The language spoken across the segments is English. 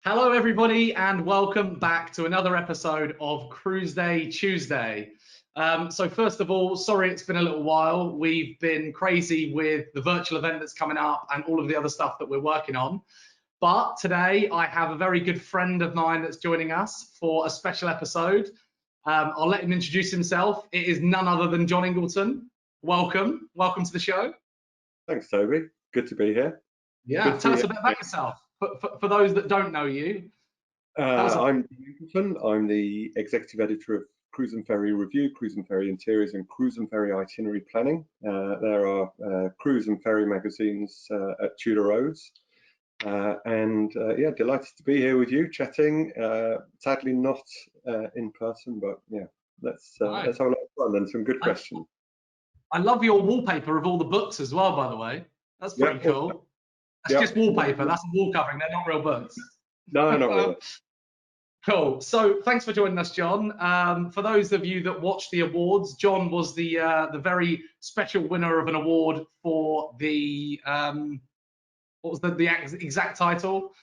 Hello, everybody, and welcome back to another episode of Cruiseday Tuesday. So first of all, sorry it's been a little while. We've been crazy with the virtual event that's coming up and all of the other stuff that we're working on. But today I have a very good friend of mine that's joining us for a special episode. I'll let him introduce himself. It is none other than Jon Ingleton. Welcome to the show. Thanks, Toby. Good to be here. Yeah, tell us a bit about yourself. For those that don't know you. I'm Ingleton. I'm the executive editor of Cruise and Ferry Review, Cruise and Ferry Interiors, and Cruise and Ferry Itinerary Planning. There are cruise and ferry magazines at Tudor Roads. Yeah, delighted to be here with you, chatting. Sadly not in person, but yeah, let's have a lot of fun and some good questions. I love your wallpaper of all the books as well, by the way. That's pretty cool. That's just wallpaper. That's a wall covering. They're not real books. No, not really. Cool. So thanks for joining us, Jon. For those of you that watched the awards, Jon was the very special winner of an award for the what was the exact title?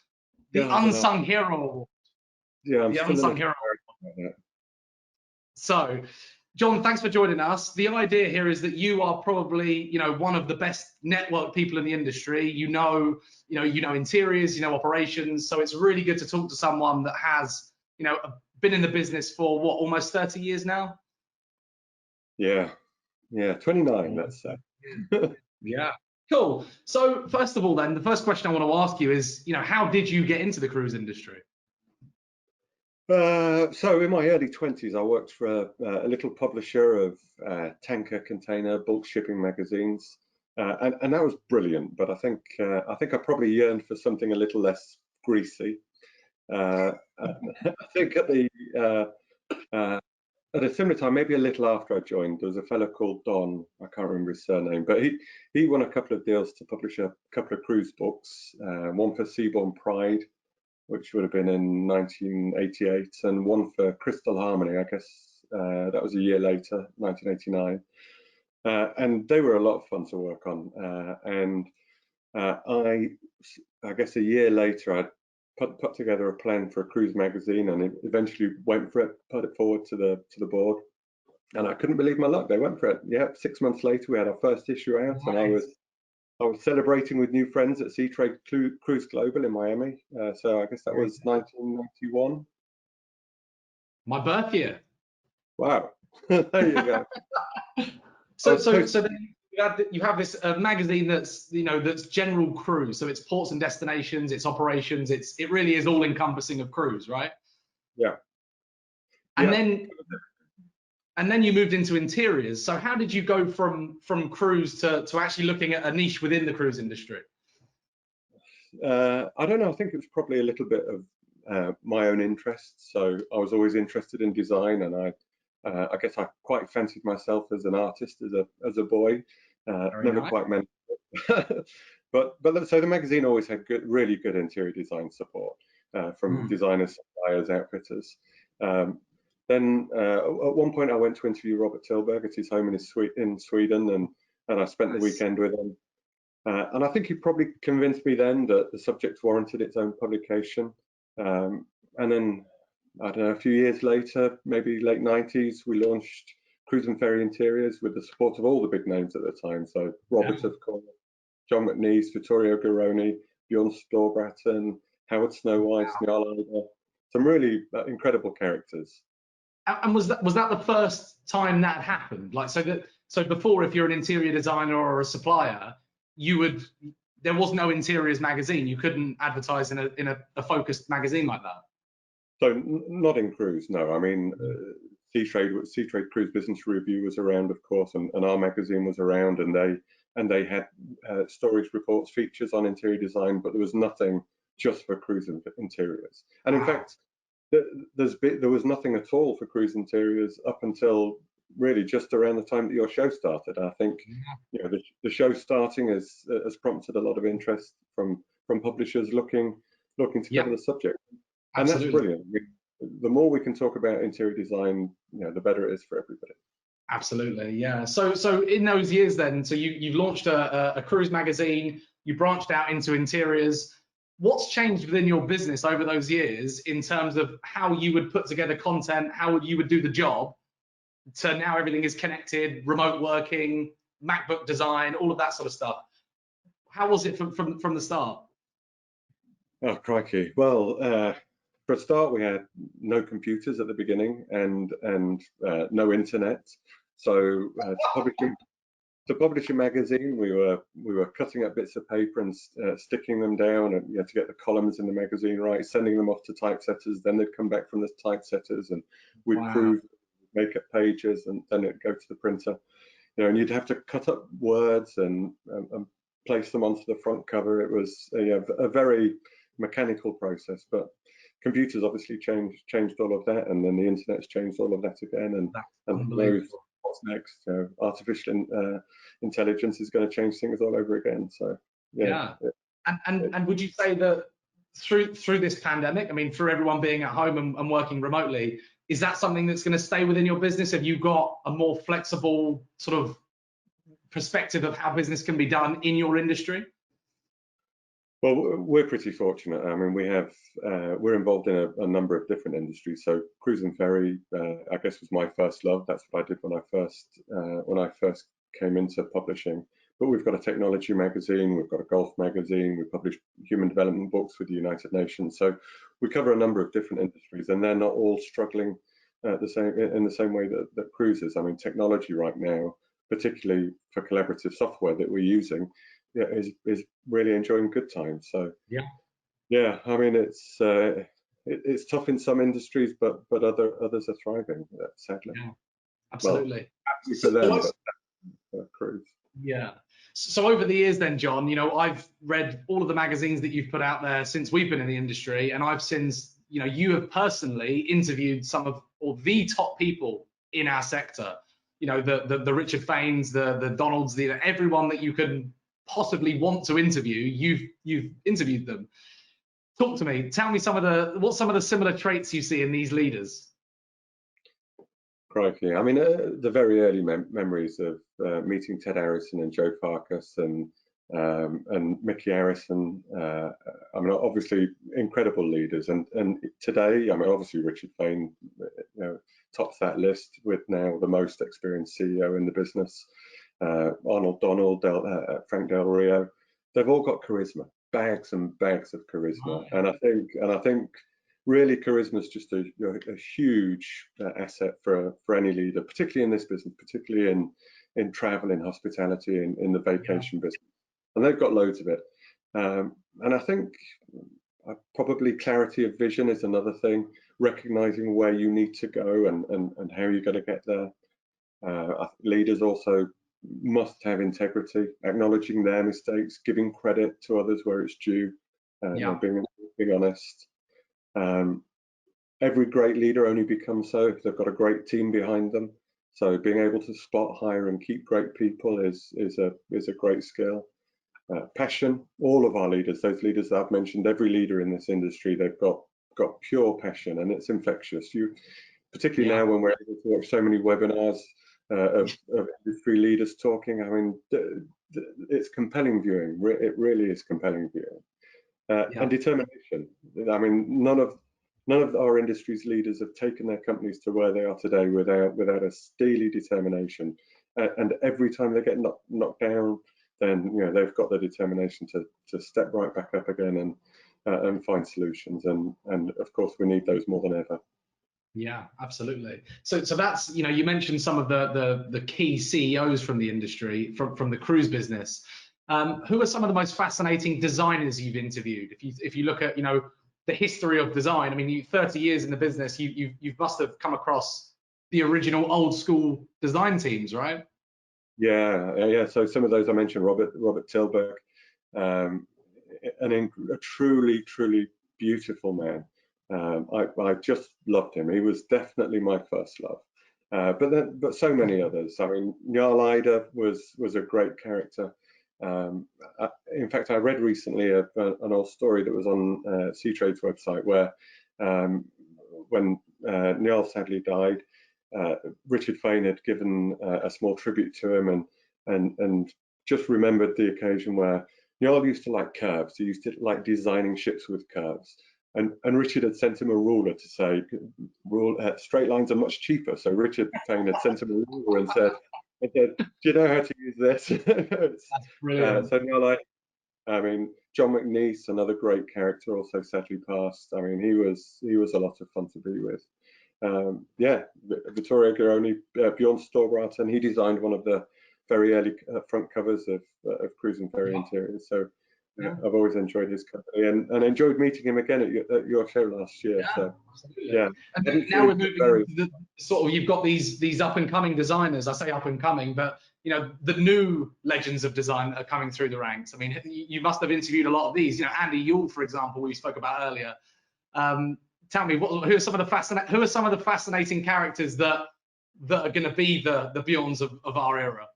The Unsung Hero Award. Yeah, the Unsung Hero Award. So, Jon, thanks for joining us. The idea here is that you are probably, one of the best network people in the industry. You know interiors, operations. So it's really good to talk to someone that has, been in the business for what, almost 30 years now? Yeah, 29, let's say. Yeah. Cool. So first of all, then, the first question I want to ask you is, how did you get into the cruise industry? So in my early 20s, I worked for a little publisher of tanker, container, bulk shipping magazines, and that was brilliant. But I think I probably yearned for something a little less greasy. I think at a similar time, maybe a little after I joined, there was a fellow called Don. I can't remember his surname, but he won a couple of deals to publish a couple of cruise books, one for Seabourn Pride, which would have been in 1988, and one for Crystal Harmony, I guess that was a year later, 1989. And they were a lot of fun to work on. I guess a year later, I put together a plan for a cruise magazine, and eventually went for it, put it forward to the board. And I couldn't believe my luck. They went for it. Yeah, 6 months later, we had our first issue out, and I was celebrating with new friends at Sea Trade Cruise Global in Miami. So I guess that was 1991. My birth year. Wow. There you go. So then you have this magazine that's that's general cruise. So it's ports and destinations, it's operations, it really is all encompassing of cruise, right? Yeah. And then you moved into interiors. So how did you go from cruise to actually looking at a niche within the cruise industry? I don't know. I think it was probably a little bit of my own interests. So I was always interested in design, and I guess I quite fancied myself as an artist as a boy. Never quite meant it. but so the magazine always had really good interior design support from designers, suppliers, outfitters. Then at one point I went to interview Robert Tilberg at his home in Sweden, and I spent the weekend with him. And I think he probably convinced me then that the subject warranted its own publication. And then, I don't know, a few years later, maybe late 90s, we launched Cruise and Ferry Interiors with the support of all the big names at the time. So Robert, of course, John McNeese, Vittorio Garrone, Bjorn Storbratton, Howard Snowwise, Niall Ida, some really incredible characters. And was that the first time that happened? Like, so before, if you're an interior designer or a supplier, there was no interiors magazine. You couldn't advertise in a focused magazine like that. So not in cruise, no. I mean, Sea Trade Cruise Business Review was around, of course, and our magazine was around, and they had stories, reports, features on interior design, but there was nothing just for cruise interiors. And in fact, there was nothing at all for cruise interiors up until really just around the time that your show started. I think the show starting has prompted a lot of interest from publishers looking to cover the subject. And that's brilliant. The more we can talk about interior design, the better it is for everybody. Absolutely, yeah. So in those years then, so you've launched a cruise magazine, you branched out into interiors. what's changed within your business over those years in terms of how you would put together content, how you would do the job, to now everything is connected, remote working, MacBook design, all of that sort of stuff? How was it from the start? Oh, crikey. Well, for a start, we had no computers at the beginning and no internet. So to publish a magazine, we were cutting up bits of paper and sticking them down, and you had to get the columns in the magazine right, sending them off to typesetters. Then they'd come back from the typesetters, and we'd prove, make up pages, and then it'd go to the printer. You know, and you'd have to cut up words and place them onto the front cover. It was a very mechanical process, but computers obviously changed all of that, and then the internet's changed all of that again, and what's next? Artificial intelligence is going to change things all over again. So yeah. And would you say that through this pandemic, I mean, through everyone being at home and working remotely, is that something that's going to stay within your business? Have you got a more flexible sort of perspective of how business can be done in your industry? Well, we're pretty fortunate. I mean, we're involved in a number of different industries. So cruise and ferry, I guess, was my first love. That's what I did when I first came into publishing. But we've got a technology magazine, we've got a golf magazine, we publish human development books with the United Nations. So we cover a number of different industries, and they're not all struggling in the same way that cruise is. I mean, technology right now, particularly for collaborative software that we're using, is really enjoying good times. So yeah, I mean, it's tough in some industries, but others are thriving, sadly. Yeah, absolutely. Well, for them, but cruise. Yeah. So over the years then, Jon, you know, I've read all of the magazines that you've put out there since we've been in the industry, and I've since, you know, you have personally interviewed some of, or the top people in our sector. You know, the Richard Faines, the Donalds, everyone that you can possibly want to interview, you've interviewed them. Talk to me. Tell me what's some of the similar traits you see in these leaders? Crikey. I mean, the very early memories of meeting Ted Harrison and Joe Farkas and Mickey Harrison. I mean, obviously incredible leaders. And today, I mean, obviously Richard Faine, tops that list with now the most experienced CEO in the business. Arnold Donald, Frank Del Rio. They've all got charisma, bags and bags of charisma. And I think really, charisma is just a huge asset for any leader, particularly in this business, particularly in travel, in hospitality, in the vacation business. And they've got loads of it. And I think probably clarity of vision is another thing, recognizing where you need to go and how you're going to get there. Leaders also must have integrity, acknowledging their mistakes, giving credit to others where it's due, being honest. Every great leader only becomes so if they've got a great team behind them. So being able to spot, hire, and keep great people is a great skill. Passion. All of our leaders, those leaders that I've mentioned, every leader in this industry, they've got pure passion, and it's infectious. Particularly now when we're able to watch so many webinars of industry leaders talking. I mean, it's compelling viewing. It really is compelling viewing. And determination. I mean, none of our industry's leaders have taken their companies to where they are today without a steely determination. And every time they get knocked down, then they've got the determination to step right back up again and find solutions. And of course, we need those more than ever. Yeah, absolutely. So that's, you mentioned some of the key CEOs from the industry, from the cruise business. Who are some of the most fascinating designers you've interviewed? If you look at the history of design, I mean, 30 years in the business, you must have come across the original old school design teams, right? Yeah. So some of those I mentioned, Robert Tilburg, a truly beautiful man. I just loved him. He was definitely my first love. But so many others. I mean, Jarl Ida was a great character. In fact, I read recently an old story that was on Seatrade's website where when Jarl sadly died, Richard Faine had given a small tribute to him and just remembered the occasion where Jarl used to like curves. He used to like designing ships with curves. And Richard had sent him a ruler to say, straight lines are much cheaper. So Richard Payne had sent him a ruler and said, do you know how to use this? That's brilliant. So now, I mean, John McNeice, another great character, also sadly passed. I mean, he was a lot of fun to be with. Yeah, Vittorio Garoni, Bjorn Storbrat, and he designed one of the very early front covers of Cruise and Ferry Interiors. So Yeah. I've always enjoyed his company and enjoyed meeting him again at your show last year. Yeah, so absolutely. yeah, And then now we're moving into the sort of, you've got these up and coming designers. I say up and coming, but you know, the new legends of design that are coming through the ranks. I mean, you must have interviewed a lot of these. You know, Andy Yule, for example, we spoke about earlier. Tell me, who are some of the fascinating characters that are going to be the Bjorns of our era?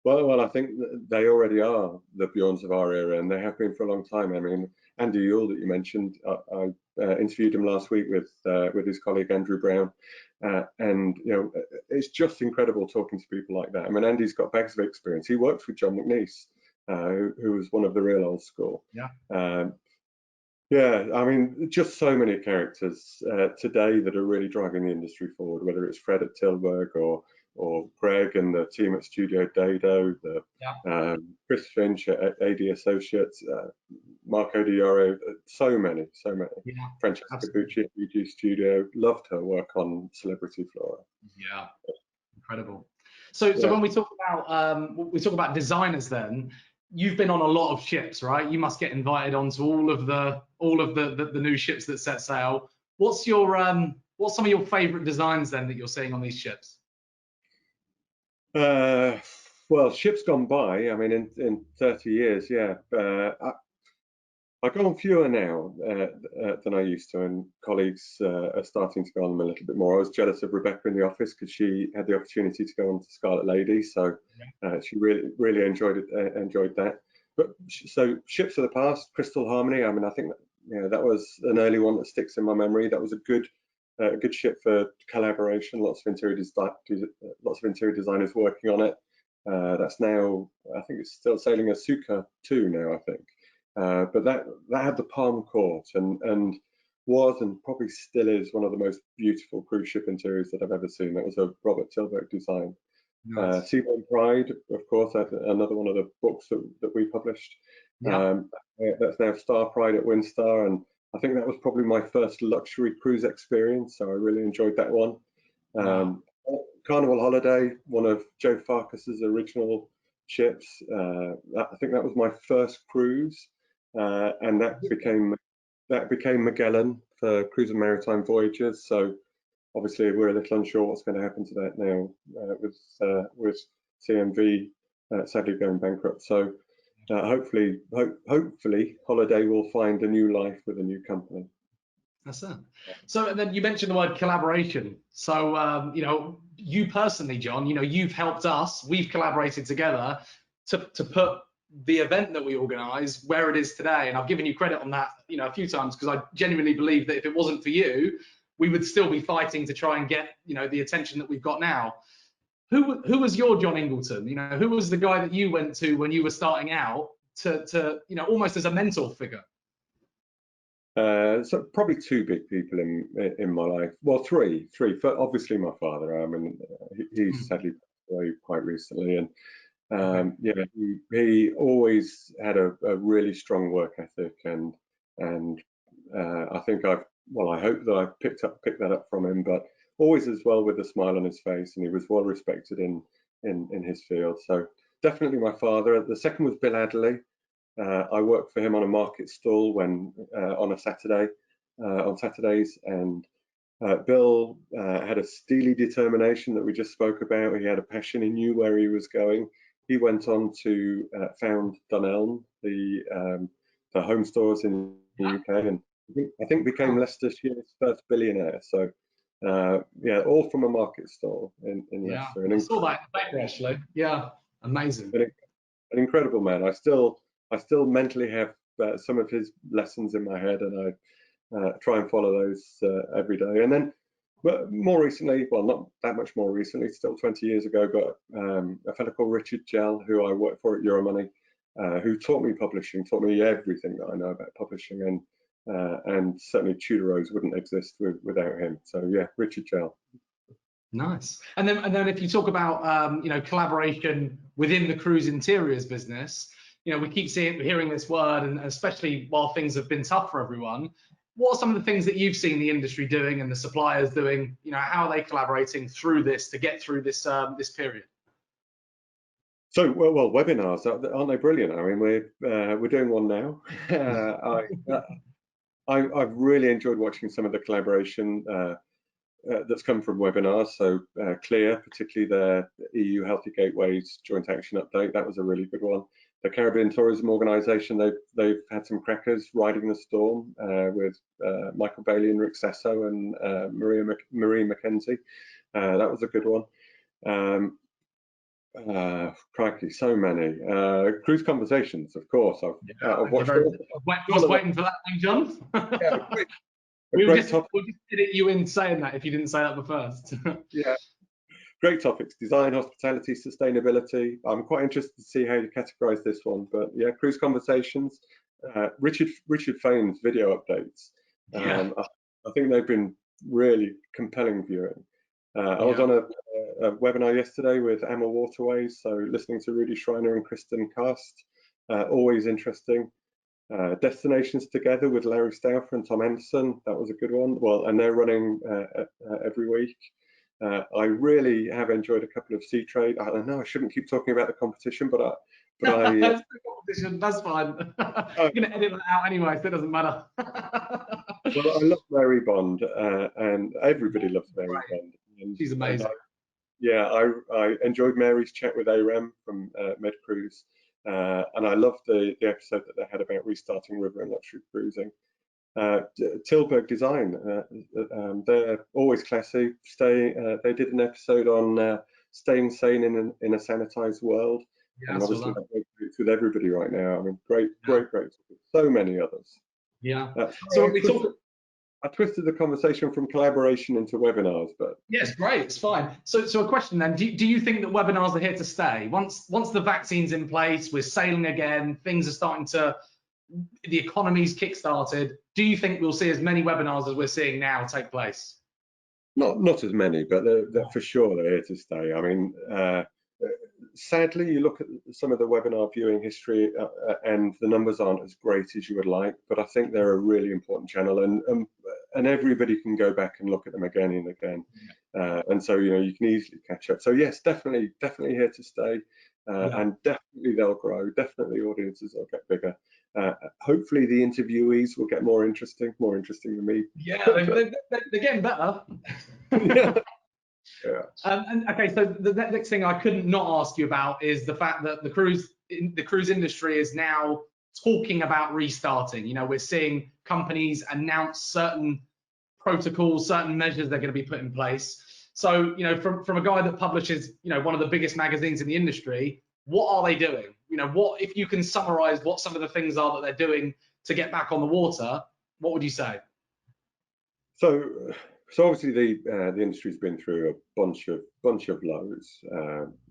Well, I think they already are the Bjorns of our era, and they have been for a long time. I mean, Andy Yule that you mentioned, I interviewed him last week with his colleague Andrew Brown, and you know, it's just incredible talking to people like that. I mean, Andy's got bags of experience. He worked with John McNeice, who was one of the real old school. Yeah. Yeah, I mean, just so many characters today that are really driving the industry forward, whether it's Fred at Tilburg or Greg and the team at Studio Dado, Chris Finch at AD Associates, Marco Di Oro, so many. Yeah, Francesca Bucci at UG Studio, loved her work on Celebrity Flora. Yeah, incredible. So when we talk about designers, then you've been on a lot of ships, right? You must get invited onto all of the new ships that set sail. What's some of your favorite designs then that you're seeing on these ships? Well, ships gone by. I mean, in 30 years, yeah. I go on fewer now than I used to, and colleagues are starting to go on them a little bit more. I was jealous of Rebecca in the office because she had the opportunity to go on to Scarlet Lady, so she really enjoyed that. But so ships of the past, Crystal Harmony. I mean, I think that was an early one that sticks in my memory. That was a good ship for collaboration. Lots of interior designers working on it. That's now, I think it's still sailing as Suka 2 now, I think. But that had the Palm Court and was and probably still is one of the most beautiful cruise ship interiors that I've ever seen. That was a Robert Tilburg design. Nice. Seabourn Pride, of course, another one of the books that we published. That's now Star Pride at Windstar, and I think that was probably my first luxury cruise experience, so I really enjoyed that one. Carnival Holiday, one of Joe Farkas's original ships. I think that was my first cruise, and that became Magellan for Cruise and Maritime Voyages. So obviously we're a little unsure what's going to happen to that now with CMV sadly going bankrupt. So hopefully Holiday will find a new life with a new company. That's it. So then you mentioned the word collaboration. So you personally, Jon, you've helped us. We've collaborated together to put the event that we organise where it is today. And I've given you credit on that, a few times, because I genuinely believe that if it wasn't for you, we would still be fighting to try and get the attention that we've got now. Who was your Jon Ingleton? Who was the guy that you went to when you were starting out to almost as a mentor figure? So probably two big people in my life. Well, three. Obviously, my father. I mean, he's sadly passed away quite recently, and he always had a really strong work ethic, and I think I hope that I picked that up from him. But always as well with a smile on his face, and he was well respected in his field. So definitely my father. The second was Bill Adley. I worked for him on a market stall on Saturdays, and Bill had a steely determination that we just spoke about. He had a passion. He knew where he was going. He went on to found Dunelm, the home stores in the UK, and I think became Leicestershire's first billionaire. So all from a market stall in Leicester. I saw that in the back actually. Yeah, amazing. An incredible man. I still mentally have some of his lessons in my head, and I try and follow those every day. And then, more recently, well, not that much more recently, still 20 years ago, got a fellow called Richard Gell, who I worked for at Euromoney. who taught me publishing, taught me everything that I know about publishing, and certainly Tudor Rose wouldn't exist without him. So yeah, Richard Gell. Nice. And then if you talk about collaboration within the cruise interiors business, we keep hearing this word, and especially while things have been tough for everyone. What are some of the things that you've seen the industry doing and the suppliers doing? How are they collaborating through this to get through this this period? So well, webinars, aren't they brilliant? I mean, we're doing one now. I've really enjoyed watching some of the collaboration that's come from webinars. So Clear, particularly their EU Healthy Gateways joint action update, that was a really good one. The Caribbean Tourism Organisation, they've had some crackers riding the storm with Michael Bailey and Rick Sasso and Marie McKenzie. That was a good one. Crikey, so many. Cruise Conversations, of course. I've watched all. I was waiting for that thing, John. Yeah, we just did you in saying that if you didn't say that first. Yeah, great topics: design, hospitality, sustainability. I'm quite interested to see how you categorise this one, but yeah, Cruise Conversations. Richard Fane's video updates. I think they've been really compelling viewing. I was on a webinar yesterday with Emma Waterways, so listening to Rudy Schreiner and Kristen Cast, always interesting. Destinations Together with Larry Stauffer and Tom Anderson, that was a good one. Well, and they're running every week. I really have enjoyed a couple of Sea Trade. I don't know, I shouldn't keep talking about the competition, but I That's the competition, that's fine. I'm going to edit that out anyway, so it doesn't matter. Well, I love Mary Bond, and everybody loves Mary Bond. And, she's amazing. I enjoyed Mary's chat with Aram from Med Cruise, and I loved the episode that they had about restarting river and luxury cruising. Tilburg Design, they're always classy. They did an episode on staying sane in a sanitized world. Yeah, and obviously it's with everybody right now. I mean, great. So many others. Yeah. So when we talk, I twisted the conversation from collaboration into webinars, but yes, great, it's fine. So a question then: do you think that webinars are here to stay? Once the vaccine's in place, we're sailing again, things are starting to, the economy's kick-started. Do you think we'll see as many webinars as we're seeing now take place? Not as many, but they're for sure they're here to stay. I mean, sadly, you look at some of the webinar viewing history, and the numbers aren't as great as you would like. But I think they're a really important channel, and everybody can go back and look at them again and again. And so you can easily catch up. So yes, definitely here to stay, and definitely they'll grow. Definitely audiences will get bigger. Hopefully the interviewees will get more interesting than me. Yeah, they're getting better. Yeah. And okay, so the next thing I couldn't not ask you about is the fact that the cruise industry is now talking about restarting. We're seeing companies announce certain protocols, certain measures they're going to be put in place. So, from a guy that publishes, one of the biggest magazines in the industry, what are they doing? What, if you can summarize what some of the things are that they're doing to get back on the water, what would you say? So obviously the industry's been through a bunch of lows.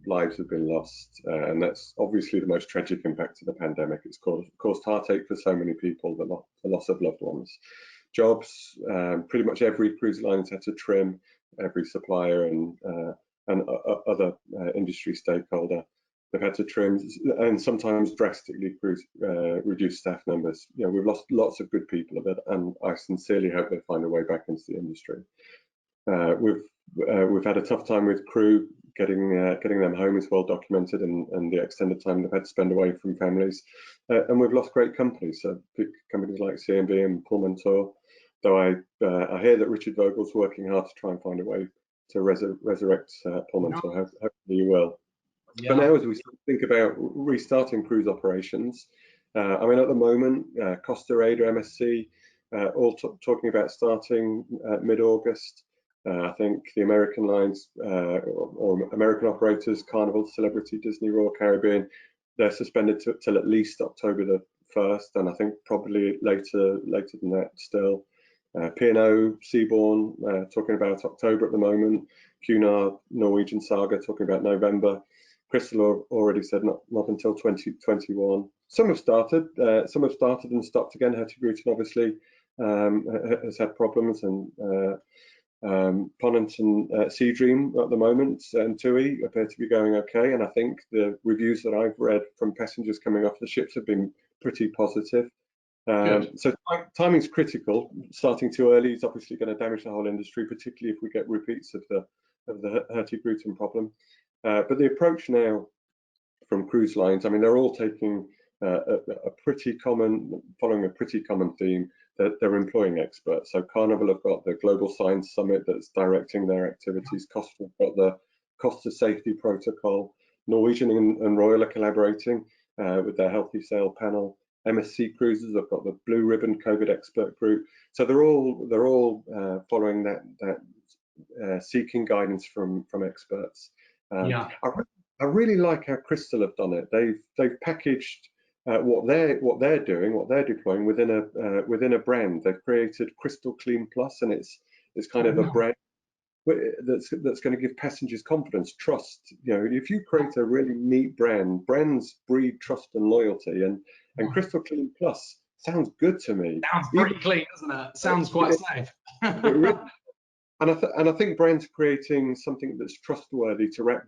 Lives have been lost, and that's obviously the most tragic impact of the pandemic. It's caused heartache for so many people, the loss of loved ones, jobs. Pretty much every cruise line's had to trim, every supplier and other industry stakeholder. They've had to trim and sometimes drastically reduce staff numbers. We've lost lots of good people, and I sincerely hope they find a way back into the industry. We've had a tough time with crew getting them home is well documented, and the extended time they've had to spend away from families. And we've lost great companies, so big companies like C&B and Pullman Tour. Though I hear that Richard Vogel's working hard to try and find a way to resurrect Pullman Tour. Hopefully he will. Yeah. But now, as we think about restarting cruise operations, I mean, at the moment, Costa Ada, MSC, all talking about starting mid-August. I think the American lines or American operators, Carnival, Celebrity, Disney, Royal Caribbean, they're suspended till at least October the 1st, and I think probably later than that still. P&O, Seabourn, talking about October at the moment. Cunard, Norwegian Saga, talking about November. Crystal already said not until 2021. Some have started and stopped again. Hertigrutin obviously has had problems, and Ponant and Seadream at the moment and TUI appear to be going okay. And I think the reviews that I've read from passengers coming off the ships have been pretty positive. So timing's critical. Starting too early is obviously going to damage the whole industry, particularly if we get repeats of the Hertigrutin problem. But the approach now from cruise lines, I mean, they're all taking following a pretty common theme, that they're employing experts. So Carnival have got the Global Science Summit that's directing their activities. Costa have got the Costa Safety Protocol. Norwegian and Royal are collaborating with their Healthy Sail panel. MSC Cruises have got the Blue Ribbon COVID expert group. So they're all following that seeking guidance from experts. I really like how Crystal have done it. They've packaged what they're doing, what they're deploying within a brand. They've created Crystal Clean Plus, and it's kind of a brand that's going to give passengers confidence, trust. You know, if you create a really neat brand, brands breed trust and loyalty, and Crystal Clean Plus sounds good to me. Sounds pretty clean, doesn't it? Sounds quite safe. And I think brands creating something that's trustworthy to wrap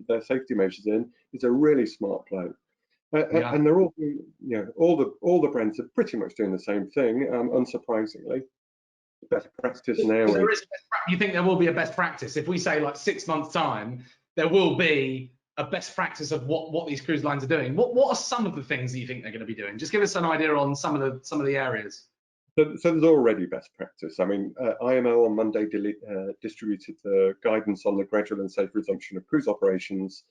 their safety measures in is a really smart play. And they're all, you know, all the brands are pretty much doing the same thing. Unsurprisingly, best practice now. You think there will be a best practice? If we say like 6 months' time, there will be a best practice of what these cruise lines are doing. What are some of the things that you think they're going to be doing? Just give us an idea on some of the areas. So there's already best practice. I mean, IMO on Monday distributed the guidance on the gradual and safe resumption of cruise operations.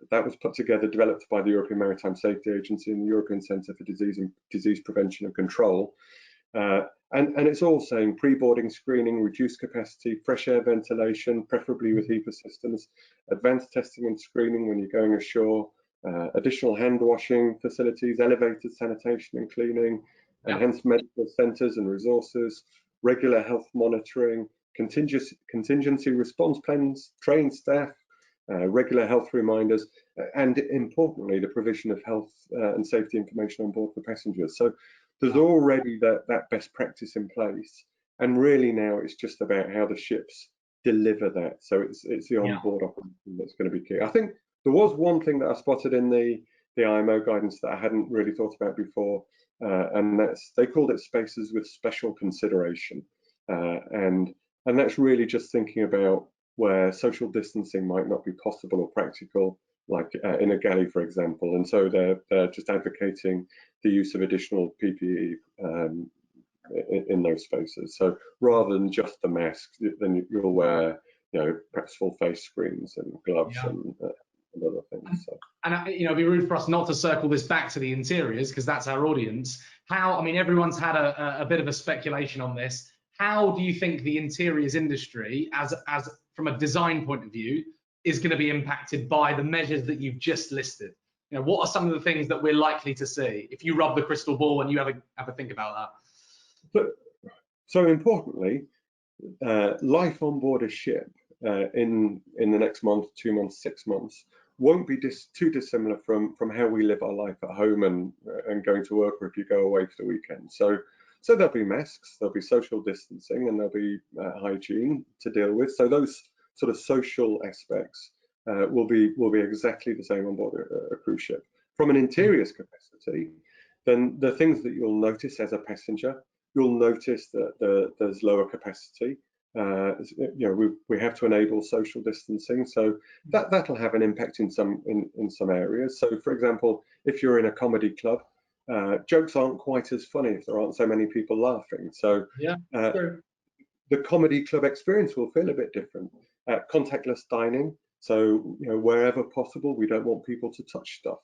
That was put together, developed by the European Maritime Safety Agency and the European Centre for Disease Prevention and Control. And it's all saying pre-boarding screening, reduced capacity, fresh air ventilation, preferably with HEPA systems, advanced testing and screening when you're going ashore, additional hand washing facilities, elevated sanitation and cleaning, enhanced medical centres and resources, regular health monitoring, contingency response plans, trained staff, regular health reminders, and importantly, the provision of health and safety information on board for passengers. So there's already that best practice in place, and really now it's just about how the ships deliver that. So it's the onboard operation that's going to be key. I think there was one thing that I spotted in the IMO guidance that I hadn't really thought about before, and they called it spaces with special consideration, and that's really just thinking about where social distancing might not be possible or practical, like in a galley, for example. And so they're just advocating the use of additional PPE in those spaces. So rather than just the mask, then you'll wear, you know, perhaps full face screens and gloves and other things. So. And you know, it'd be rude for us not to circle this back to the interiors, because that's our audience. I mean, everyone's had a bit of a speculation on this. How do you think the interiors industry, as from a design point of view, is going to be impacted by the measures that you've just listed? You know, what are some of the things that we're likely to see if you rub the crystal ball and you have a think about that? So importantly, life on board a ship in the next month, 2 months, 6 months won't be too dissimilar from how we live our life at home and going to work, or if you go away for the weekend. So there'll be masks, there'll be social distancing, and there'll be hygiene to deal with. So those sort of social aspects will be exactly the same on board a cruise ship. From an interiors capacity, then the things that you'll notice as a passenger, you'll notice that there's lower capacity. You know, we have to enable social distancing, so that'll have an impact in some areas. So, for example, if you're in a comedy club, jokes aren't quite as funny if there aren't so many people laughing. So the comedy club experience will feel a bit different. Contactless dining, so you know, wherever possible, we don't want people to touch stuff,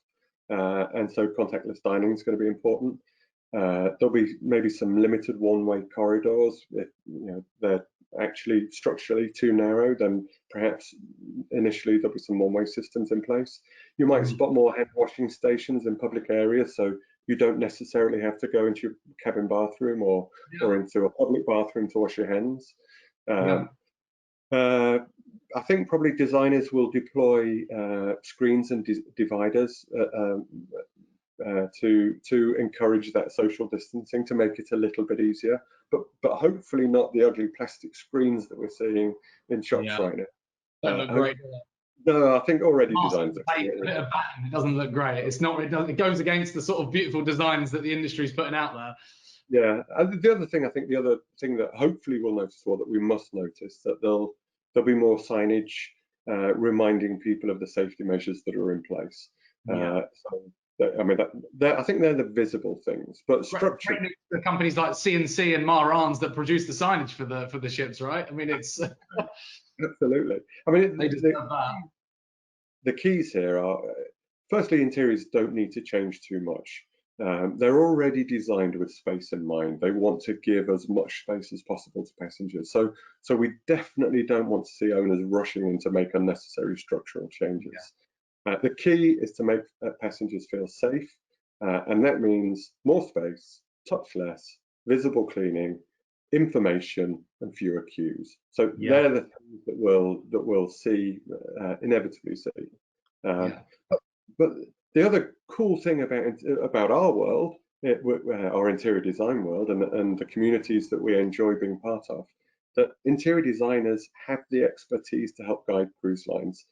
and so contactless dining is going to be important. There'll be maybe some limited one-way corridors. If you know they're actually structurally too narrow, then perhaps initially there'll be some one-way systems in place. You might spot more hand washing stations in public areas, so you don't necessarily have to go into your cabin bathroom or into a public bathroom to wash your hands. I think probably designers will deploy screens and dividers to encourage that social distancing, to make it a little bit easier, but hopefully not the ugly plastic screens that we're seeing in shops right now. Don't look great. No, I think already Mask designs. tape, a bit of backing, it doesn't look great. It's not. It goes against the sort of beautiful designs that the industry is putting out there. Yeah, and the other thing, I think the other thing that hopefully we'll notice, or that we must notice, that there'll be more signage reminding people of the safety measures that are in place. I mean, I think they're the visible things, but structure. The companies like CNC and Marans that produce the signage for the ships, right? I mean, it's absolutely. I mean, they deserve that. The keys here are, firstly, interiors don't need to change too much. They're already designed with space in mind. They want to give as much space as possible to passengers. So we definitely don't want to see owners rushing in to make unnecessary structural changes. The key is to make passengers feel safe, and that means more space, touch less, visible cleaning, information, and fewer queues. So they're the things that we'll see, inevitably see. But the other cool thing about our world, our interior design world, and the communities that we enjoy being part of, that interior designers have the expertise to help guide cruise lines,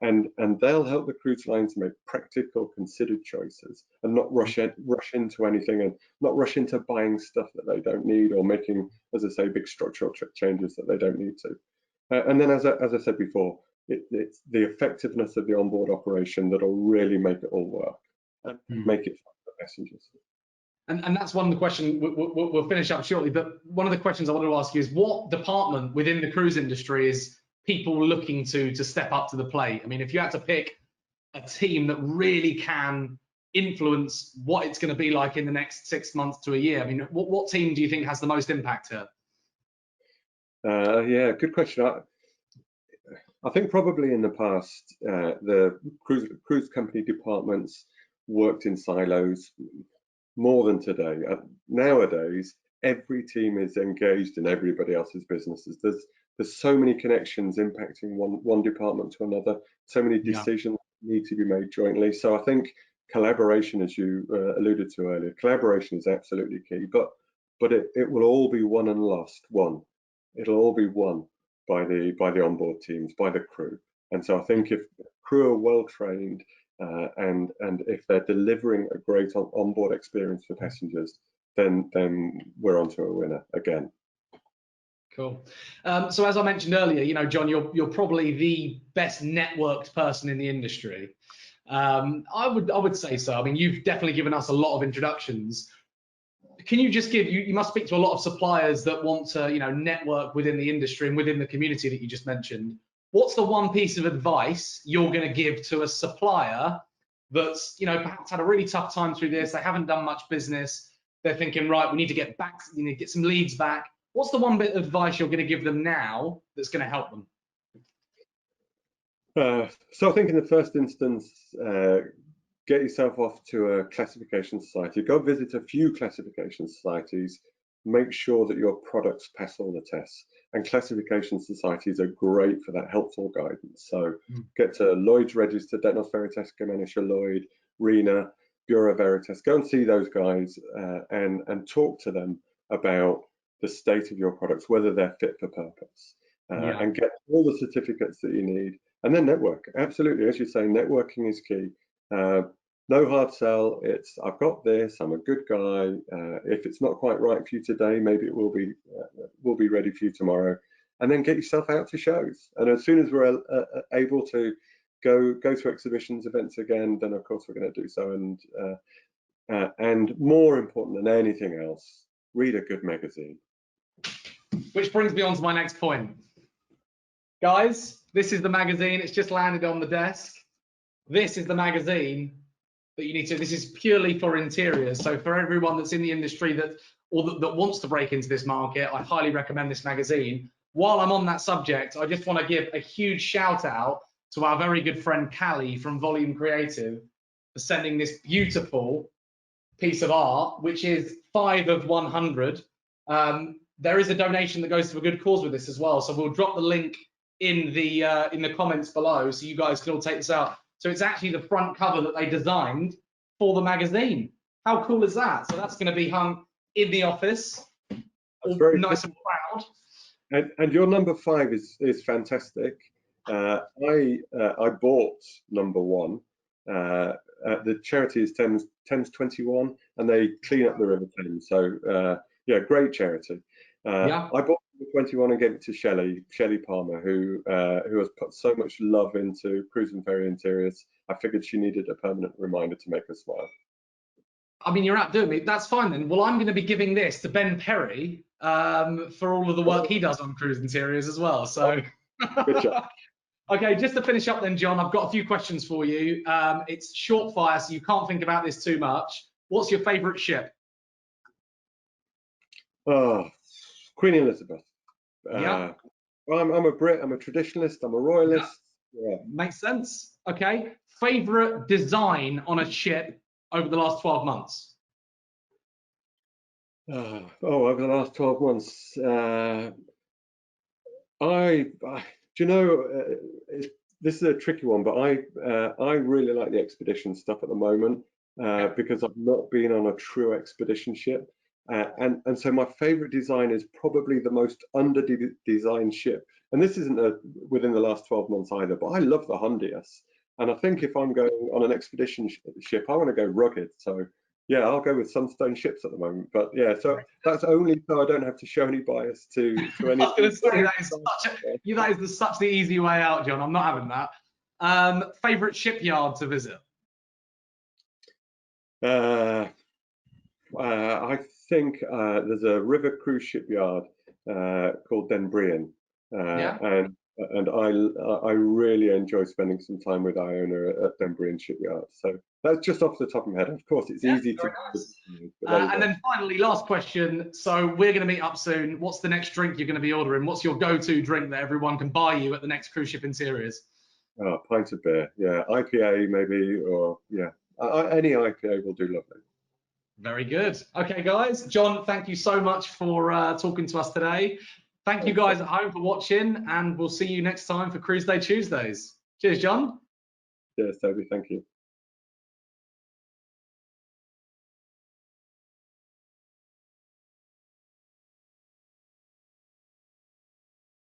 and they'll help the cruise lines make practical, considered choices, and not rush into anything, and not rush into buying stuff that they don't need, or making, as I say, big structural changes that they don't need to. And then, as I said before, it's the effectiveness of the onboard operation that'll really make it all work and make it fun for passengers. And that's one of the questions we'll finish up shortly. But one of the questions I wanted to ask you is, what department within the cruise industry is people looking to step up to the plate? I mean, if you had to pick a team that really can influence what it's going to be like in the next 6 months to a year, I mean, what team do you think has the most impact here? Yeah, good question. I think probably in the past, the cruise company departments worked in silos more than today. Nowadays, every team is engaged in everybody else's businesses. There's so many connections impacting one department to another. So many decisions need to be made jointly. So I think collaboration, as you alluded to earlier, collaboration is absolutely key. But it will all be won and lost. It'll all be won by the onboard teams, by the crew. And so I think if crew are well trained, and if they're delivering a great onboard experience for passengers, then we're onto a winner again. Cool. So as I mentioned earlier, you know, Jon, you're probably the best networked person in the industry. I would say so. I mean, you've definitely given us a lot of introductions. Can you just you must speak to a lot of suppliers that want to, you know, network within the industry and within the community that you just mentioned. What's the one piece of advice you're going to give to a supplier that's, you know, perhaps had a really tough time through this? They haven't done much business. They're thinking, right, we need to get back, you know, get some leads back. What's the one bit of advice you're going to give them now that's going to help them? So I think in the first instance, get yourself off to a classification society. Go visit a few classification societies. Make sure that your products pass all the tests. And classification societies are great for that helpful guidance. So get to Lloyd's Register, Detnos Veritas, Germanischer Lloyd, RENA, Bureau Veritas. Go and see those guys and talk to them about the state of your products, whether they're fit for purpose, and get all the certificates that you need. And then network. Absolutely, as you say, networking is key. No hard sell. It's, I've got this, I'm a good guy. If it's not quite right for you today, maybe it will be ready for you tomorrow. And then get yourself out to shows. And as soon as we're able to go to exhibitions, events again, then of course we're going to do so. And more important than anything else, read a good magazine. Which brings me on to my next point. Guys, this is the magazine. It's just landed on the desk. This is the magazine that you need to, this is purely for interiors. So for everyone that's in the industry that wants to break into this market, I highly recommend this magazine. While I'm on that subject, I just want to give a huge shout out to our very good friend Callie from Volume Creative for sending this beautiful piece of art, which is 5 of 100. There is a donation that goes to a good cause with this as well. So we'll drop the link in the comments below, so you guys can all take this out. So it's actually the front cover that they designed for the magazine. How cool is that? So that's going to be hung in the office, all nice and proud. And your number 5 is fantastic. I bought number 1. The charity is Thames 21, and they clean up the River Thames. So yeah, great charity. I bought number 21 and gave it to Shelley Palmer, who has put so much love into cruise and ferry interiors. I figured she needed a permanent reminder to make her smile. I mean, you're outdoing me. That's fine then. Well, I'm going to be giving this to Ben Perry for all of the work he does on cruise interiors as well. So, good job. Okay, just to finish up then, John, I've got a few questions for you. It's short fire, so you can't think about this too much. What's your favourite ship? Oh, Queen Elizabeth. Yeah. I'm a Brit. I'm a traditionalist. I'm a royalist. Yeah. Makes sense. Okay. Favourite design on a ship over the last 12 months? Over the last 12 months, do you know, this is a tricky one, but I really like the expedition stuff at the moment because I've not been on a true expedition ship. And so my favorite design is probably the most under-designed ship. And this isn't within the last 12 months either, but I love the Hondius. And I think if I'm going on an expedition ship, I want to go rugged. So yeah, I'll go with Sunstone ships at the moment. But yeah, so that's only so I don't have to show any bias to any. I was going to say that is such the easy way out, John. I'm not having that. Favorite shipyard to visit? I think there's a river cruise shipyard called Denbrian, and I really enjoy spending some time with Iona at Denbrian Shipyard. So that's just off the top of my head. Of course, it's easy to. Nice. And then finally, last question. So we're going to meet up soon. What's the next drink you're going to be ordering? What's your go-to drink that everyone can buy you at the next cruise ship interiors? Oh, pint of beer. Yeah, IPA maybe, or yeah, any IPA will do lovely. Very good. Okay, guys. John, thank you so much for talking to us today. Thank you guys at home for watching, and we'll see you next time for Cruiseday Tuesdays. Cheers, John. Cheers, Toby. Thank you.